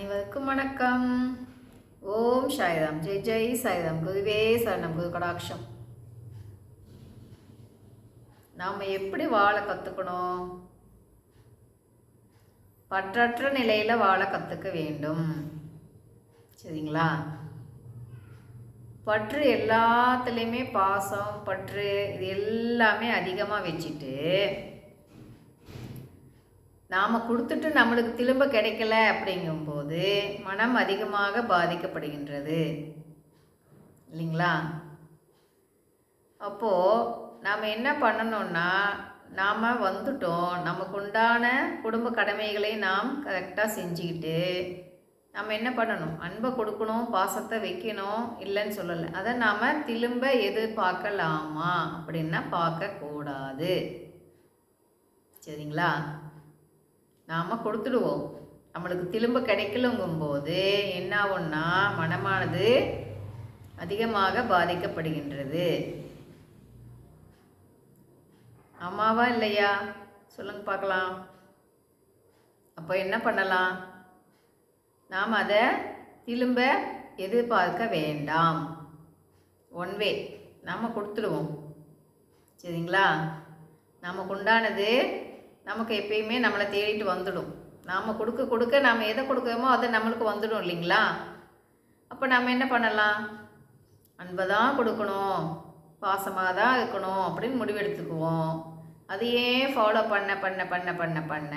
அனைவருக்கும் வணக்கம். ஓம் சாய்ராம். ஜெய் ஜெய் சாய்ராம். குருவே சரணம். குரு கடாட்சம். நாம் எப்படி வாழ கற்றுக்கணும்? பற்றற்ற நிலையில் வாழ கற்றுக்க வேண்டும். சரிங்களா? பற்று எல்லாத்துலேயுமே பாசம் பற்று இது எல்லாமே அதிகமாக வச்சுட்டு நாம் கொடுத்துட்டு நம்மளுக்கு திரும்ப கிடைக்கல அப்படிங்கும்போது மனம் அதிகமாக பாதிக்கப்படுகின்றது இல்லைங்களா? அப்போது நாம் என்ன பண்ணணும்னா, நாம் வந்துட்டோம், நமக்கு உண்டான குடும்ப கடமைகளை நாம் கரெக்டாக செஞ்சுக்கிட்டு நம்ம என்ன பண்ணணும், அன்பை கொடுக்கணும், பாசத்தை வைக்கணும், இல்லைன்னு சொல்லலை. அதை நாம் திரும்ப எதிர்பார்க்கலாமா அப்படின்னா பார்க்கக்கூடாது. சரிங்களா? நாம் கொடுத்துடுவோம், நம்மளுக்கு திரும்ப கிடைக்கலங்கும்போது என்ன ஆகும்னா மனமானது அதிகமாக பாதிக்கப்படுகின்றது. ஆமாவா இல்லையா? சொல்லுங்க பார்க்கலாம். அப்போ என்ன பண்ணலாம்? நாம் அதை திரும்ப எதிர்பார்க்க வேண்டாம். ஒன் வே நாம் கொடுத்துடுவோம். சரிங்களா? நமக்கு உண்டானது நமக்கு எப்பயுமே நம்மளை தேடிட்டு வந்துடும். நாம் கொடுக்க கொடுக்க நாம் எதை கொடுக்குறோமோ அதை நம்மளுக்கு வந்துடும் இல்லைங்களா? அப்போ நம்ம என்ன பண்ணலாம்? அன்பை தான் கொடுக்கணும், பாசமாக தான் இருக்கணும் அப்படின்னு முடிவெடுத்துக்குவோம். அதையே ஃபாலோ பண்ண பண்ண பண்ண பண்ண பண்ண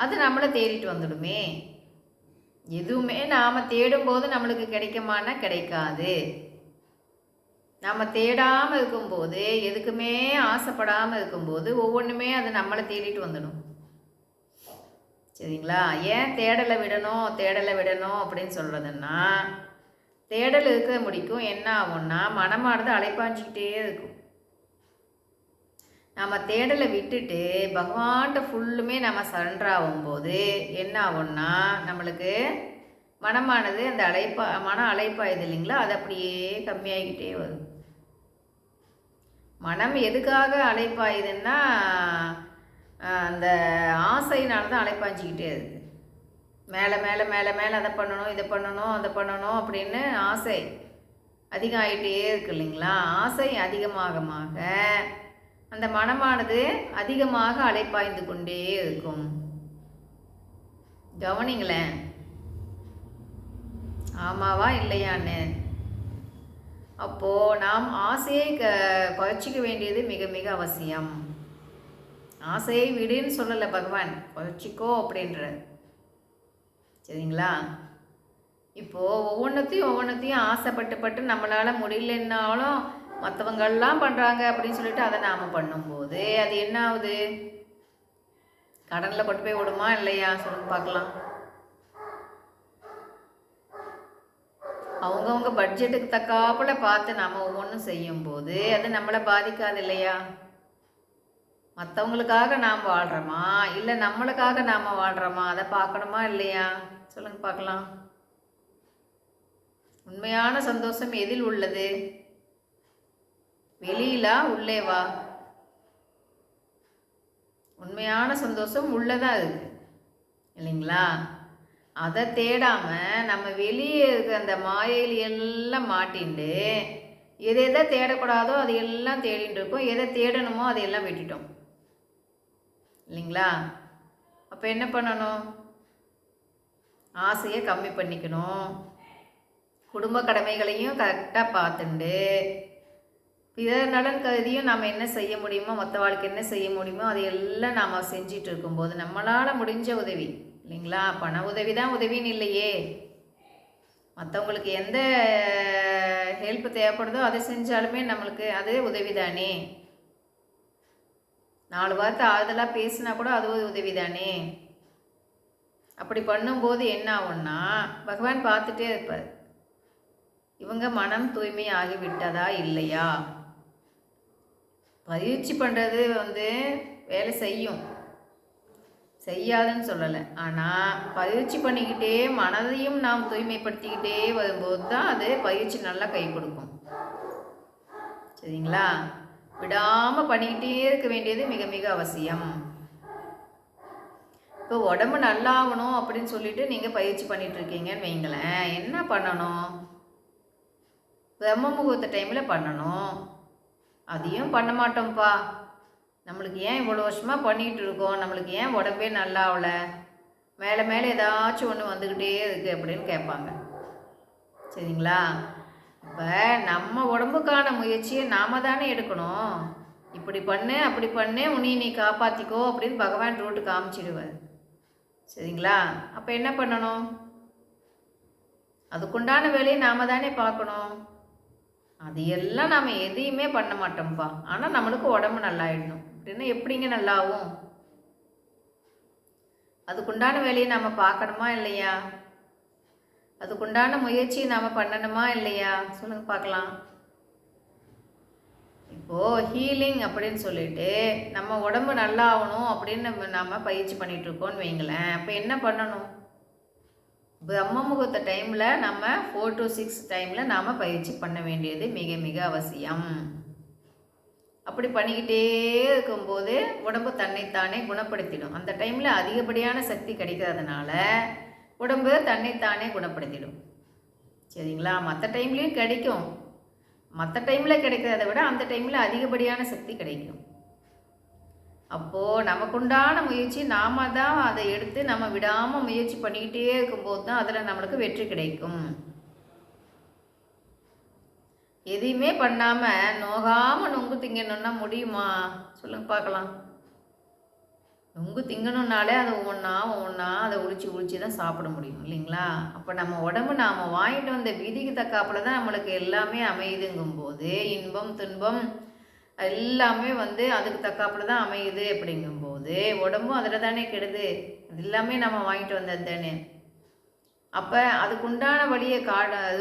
அது நம்மளை தேடிட்டு வந்துடுமே. எதுவுமே நாம் தேடும்போது நம்மளுக்கு கிடைக்குமானா கிடைக்காது. நம்ம தேடாமல் இருக்கும்போது, எதுக்குமே ஆசைப்படாமல் இருக்கும்போது ஒவ்வொன்றுமே அது நம்மளை தேடிட்டு வந்துடும். சரிங்களா? ஏன் தேடலை விடணும் அப்படின்னு சொல்கிறதுன்னா, தேடல் இருக்க முடிக்கும் என்ன ஆகும்னா மனமானது அலைப்பாஞ்சிக்கிட்டே இருக்கும். நம்ம தேடலை விட்டுட்டு பகவான்கிட்ட ஃபுல்லுமே நம்ம சரண்டர் ஆகும்போது என்ன ஆகும்னா நம்மளுக்கு மனமானது அந்த மன அலைப்பாயுது இல்லைங்களா, அது அப்படியே கம்மியாகிக்கிட்டே வரும். மனம் எதுக்காக அலைப்பாயுதுன்னா அந்த ஆசையினால தான் அலைப்பாஞ்சிக்கிட்டே இருக்குது. மேலே மேலே மேலே மேலே அதை பண்ணணும், இதை பண்ணணும், அதை பண்ணணும் அப்படின்னு ஆசை அதிகம் ஆகிட்டே இருக்கு இல்லைங்களா? ஆசை அதிகமாக அந்த மனமானது அதிகமாக அலைப்பாய்ந்து கொண்டே இருக்கும். கவனிங்களேன். ஆமாவா இல்லையான்னு? அப்போது நாம் ஆசையை குறைச்சிக்க வேண்டியது மிக மிக அவசியம். ஆசையை விடுன்னு சொல்லலை பகவான், குறைச்சிக்கோ அப்படின்ற. சரிங்களா? இப்போது ஒவ்வொன்றத்தையும் ஆசைப்பட்டு நம்மளால் முடியலன்னாலும் மற்றவங்கள்லாம் பண்ணுறாங்க அப்படின்னு சொல்லிட்டு அதை நாம் பண்ணும்போது அது என்ன ஆகுது? கடனில் கொண்டு போய் விடுமா இல்லையா? சொல்லுங்க பார்க்கலாம். அவங்கவுங்க பட்ஜெட்டுக்கு தக்காப்புல பார்த்து நாம் ஒவ்வொன்றும் செய்யும்போது அது நம்மளை பாதிக்காது இல்லையா? மற்றவங்களுக்காக நாம் வாழ்கிறோமா இல்லை நம்மளுக்காக நாம் வாழ்கிறோமா அதை பார்க்கணுமா இல்லையா? சொல்லுங்க பார்க்கலாம். உண்மையான சந்தோஷம் எதில் உள்ளது? வெளியிலா உள்ளேவா? உண்மையான சந்தோஷம் உள்ளதான் இருக்கு இல்லைங்களா? அதை தேடாமல் நம்ம வெளியே இருக்க அந்த மாயையில் எல்லாம் மாட்டிண்டு எதை எதை தேடக்கூடாதோ அது எல்லாம் தேடிட்டு இருக்கோம், எதை தேடணுமோ அதையெல்லாம் விட்டுட்டோம் இல்லைங்களா? அப்போ என்ன பண்ணணும்? ஆசையை கம்மி பண்ணிக்கணும், குடும்ப கடமைகளையும் கரெக்டாக பார்த்துண்டு பிறர் நலன் கருதியும் நாம் என்ன செய்ய முடியுமோ, மற்ற வாழ்க்கை என்ன செய்ய முடியுமோ அதையெல்லாம் நாம் செஞ்சிட்டு இருக்கும்போது நம்மளால் முடிஞ்ச உதவி இல்லைங்களா? பண உதவி தான் உதவின்னு இல்லையே, மற்றவங்களுக்கு எந்த ஹெல்ப் தேவைப்படுதோ அதை செஞ்சாலுமே நம்மளுக்கு அது உதவி தானே. 4 வார்த்தை ஆறுதலாக பேசினா கூட அது ஒரு உதவி தானே. அப்படி பண்ணும்போது என்ன ஆகும்னா பகவான் பார்த்துட்டே இருப்பார், இவங்க மனம் தூய்மை ஆகிவிட்டதா இல்லையா. பயிற்சி பண்ணுறது வேலை செய்யாதுன்னு சொல்லலை. ஆனால் பயிற்சி பண்ணிக்கிட்டே மனதையும் நாம் தூய்மைப்படுத்திக்கிட்டே வரும்போது தான் அது பயிற்சி நல்லா கை கொடுக்கும். சரிங்களா? விடாமல் பண்ணிக்கிட்டே இருக்க வேண்டியது மிக மிக அவசியம். இப்போ உடம்பு நல்லாகணும் அப்படின்னு சொல்லிட்டு நீங்கள் பயிற்சி பண்ணிட்டு இருக்கீங்கன்னு வைங்களேன், என்ன பண்ணணும்? பிரம்ம முகூர்த்த டைமில் பண்ணணும். அதையும் பண்ண மாட்டோம்ப்பா, நம்மளுக்கு ஏன் இவ்வளோ வருஷமாக பண்ணிகிட்டு இருக்கோம், நம்மளுக்கு ஏன் உடம்பே நல்லா ஆகலை, மேலே மேலே ஏதாச்சும் ஒன்று வந்துக்கிட்டே இருக்குது அப்படின்னு கேட்பாங்க. சரிங்களா? இப்போ நம்ம உடம்புக்கான முயற்சியை நாம் தானே எடுக்கணும். இப்படி பண்ணு அப்படி பண்ணு, உன்னை நீ காப்பாற்றிக்கோ அப்படின்னு பகவான் ரூட்டு காமிச்சிடுவார். சரிங்களா? அப்போ என்ன பண்ணணும்? அதுக்குண்டான வேலையை நாம் தானே பார்க்கணும். அது எல்லாம் நாம் எதையுமே பண்ண மாட்டோம்ப்பா, ஆனால் நம்மளுக்கு உடம்பு நல்லாயிடணும் அப்படின்னா எப்படிங்க நல்லாவும்? அதுக்குண்டான வேலையை நாம் பார்க்கணுமா இல்லையா? அதுக்குண்டான முயற்சியை நாம் பண்ணணுமா இல்லையா? சொல்லுங்க பார்க்கலாம். இப்போது ஹீலிங் அப்படின்னு சொல்லிட்டு நம்ம உடம்பு நல்லா ஆகணும் அப்படின்னு நம்ம பயிற்சி பண்ணிகிட்ருக்கோன்னு வைங்களேன், அப்போ என்ன பண்ணணும்? பிரம்ம முகூர்த்த டைமில் நம்ம 4 to 6 டைமில் நாம் பயிற்சி பண்ண வேண்டியது மிக மிக அவசியம். அப்படி பண்ணிக்கிட்டே இருக்கும்போது உடம்பு தன்னைத்தானே குணப்படுத்திடும். அந்த டைமில் அதிகப்படியான சக்தி கிடைக்கிறதுனால உடம்பு தன்னைத்தானே குணப்படுத்திடும். சரிங்களா? மற்ற டைம்லேயும் கிடைக்கும், மற்ற டைமில் கிடைக்கிறத விட அந்த டைமில் அதிகப்படியான சக்தி கிடைக்கும். அப்போது நமக்குண்டான முயற்சி நாம் தான் அதை எடுத்து நம்ம விடாமல் முயற்சி பண்ணிக்கிட்டே இருக்கும்போது தான் அதில் நம்மளுக்கு வெற்றி கிடைக்கும். எதையுமே பண்ணாமல் நோகாமல் நொங்கு திங்கணுன்னா முடியுமா? சொல்லுங்க பார்க்கலாம். நொங்கு திங்கணுன்னாலே அதை ஒவ்வொன்றா அதை உரிச்சு தான் சாப்பிட முடியும் இல்லைங்களா? அப்போ நம்ம உடம்பு நாம் வாங்கிட்டு வந்த விதிக்கு தக்காப்புல தான் நம்மளுக்கு எல்லாமே அமையுதுங்கும்போது, இன்பம் துன்பம் எல்லாமே அதுக்கு தக்காப்புல தான் அமையுது. அப்படிங்கும்போது உடம்பும் அதில் தானே கெடுது. அது எல்லாமே நம்ம வாங்கிட்டு வந்தது தானே. அப்போ அதுக்குண்டான வழியை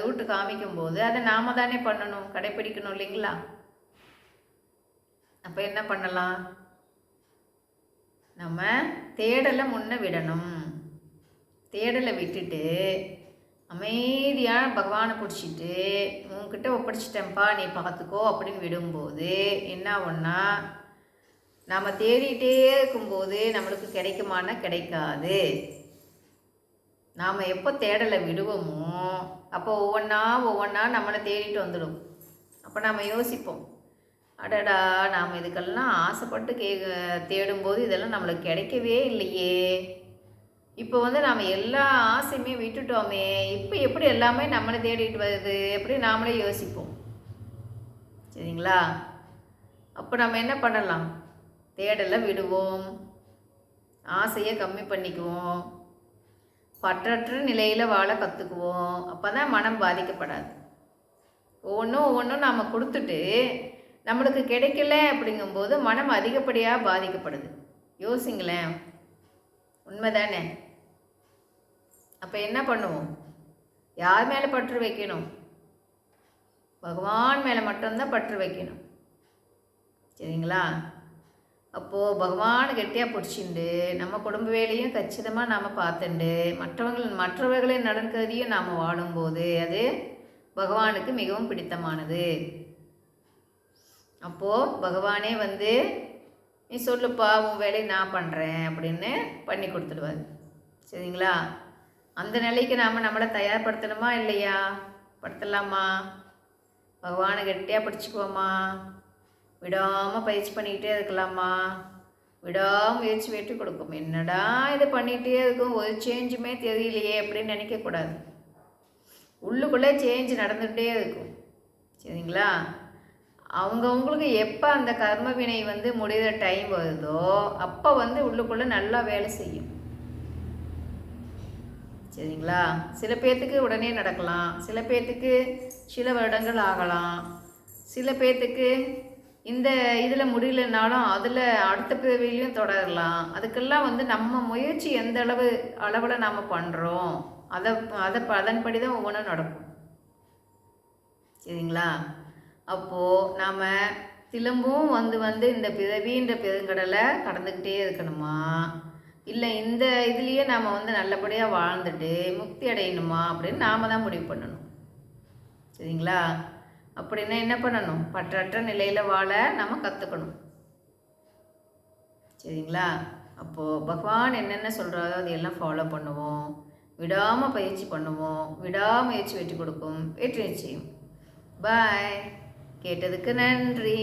ரூட்டு காமிக்கும்போது அதை நாம் தானே பண்ணணும், கடைப்பிடிக்கணும் இல்லைங்களா? அப்போ என்ன பண்ணலாம்? நம்ம தேடலை முன்ன விடணும். தேடலை விட்டுட்டு அமைதியான பகவானை பிடிச்சிட்டு உங்ககிட்ட ஒப்படைச்சிட்டேன்ப்பா நீ பார்த்துக்கோ அப்படின்னு விடும்போது என்ன ஒன்றா, நாம் தேடிகிட்டே இருக்கும்போது நம்மளுக்கு கிடைக்குமானா கிடைக்காது. நாம் எப்போ தேடலை விடுவோமோ அப்போ ஒவ்வொன்றா நம்மளை தேடிட்டு வந்துடும். அப்போ நம்ம யோசிப்போம், அடடா நாம் இதுக்கெல்லாம் ஆசைப்பட்டு தேடும்போது இதெல்லாம் நம்மளுக்கு கிடைக்கவே இல்லையே, இப்போ நாம் எல்லா ஆசையுமே விட்டுட்டோமே, இப்போ எப்படி எல்லாமே நம்மளை தேடிட்டு வருது எப்படி நாமளே யோசிப்போம். சரிங்களா? அப்போ நம்ம என்ன பண்ணலாம்? தேடலை விடுவோம், ஆசையை கம்மி பண்ணிக்குவோம், பற்றற்ற நிலையில் வாழ கற்றுக்குவோம். அப்போ தான் மனம் பாதிக்கப்படாது. ஒவ்வொன்றும் நாம் கொடுத்துட்டு நம்மளுக்கு கிடைக்கல அப்படிங்கும்போது மனம் அதிகப்படியாக பாதிக்கப்படுது. யோசிங்களேன், உண்மைதானே? அப்போ என்ன பண்ணுவோம்? யார் மேலே பற்று வைக்கணும்? பகவான் மேலே மட்டும்தான் பற்று வைக்கணும். சரிங்களா? அப்போது பகவான் கெட்டியாக பிடிச்சிண்டு நம்ம குடும்ப வேலையும் கச்சிதமாக நாம் பார்த்துண்டு மற்றவர்களின் நலன் கருதியும் நாம் வாழும்போது அது பகவானுக்கு மிகவும் பிடித்தமானது. அப்போது பகவானே நீ சொல்லுப்பா உன் வேலையை நான் பண்ணுறேன் அப்படின்னு பண்ணி கொடுத்துடுவார். சரிங்களா? அந்த நிலைக்கு நாம் நம்மளை தயார்படுத்தணுமா இல்லையா? படுத்தலாமா? பகவானை கெட்டியாக பிடிச்சிக்குவோமா? விடாமல் பயிற்சி பண்ணிக்கிட்டே இருக்கலாமா? விடாமுயற்சி வெற்றி கொடுக்கும். என்னடா இது பண்ணிகிட்டே இருக்கும், ஒரு சேஞ்சுமே தெரியலையே அப்படின்னு நினைக்கக்கூடாது. உள்ளுக்குள்ளே சேஞ்ச் நடந்துகிட்டே இருக்கும். சரிங்களா? அவங்கவுங்களுக்கு எப்போ அந்த கர்ம வினை முடிகிற டைம் வருதோ அப்போ உள்ளுக்குள்ளே நல்லா வேலை செய்யும். சரிங்களா? சில பேர்த்துக்கு உடனே நடக்கலாம், சில பேர்த்துக்கு சில வருடங்கள் ஆகலாம், சில பேர்த்துக்கு இந்த இதில் முடியலனாலும் அதில் அடுத்த பிறவிலையும் தொடரலாம். அதுக்கெல்லாம் நம்ம முயற்சி எந்த அளவில் நாம் பண்ணுறோம் அதன்படி தான் ஒவ்வொன்றும் நடக்கும். சரிங்களா? அப்போது நாம் திரும்பவும் இந்த பிறவின்ற பெருங்கடலை கடந்துக்கிட்டே இருக்கணுமா, இல்லை இந்த இதுலேயே நாம் நல்லபடியாக வாழ்ந்துட்டு முக்தி அடையணுமா அப்படின்னு நாம் தான் முடிவு பண்ணணும். சரிங்களா? அப்படின்னா என்ன பண்ணணும்? பற்றற்ற நிலையில் வாழ நம்ம கற்றுக்கணும். சரிங்களா? அப்போது பகவான் என்னென்ன சொல்கிறாரோ அதையெல்லாம் ஃபாலோ பண்ணுவோம். விடாமல் பயிற்சி பண்ணுவோம். விடாமுயற்சி வெற்றி கொடுக்கும். வெற்றி நிச்சயம். பாய். கேட்டதுக்கு நன்றி.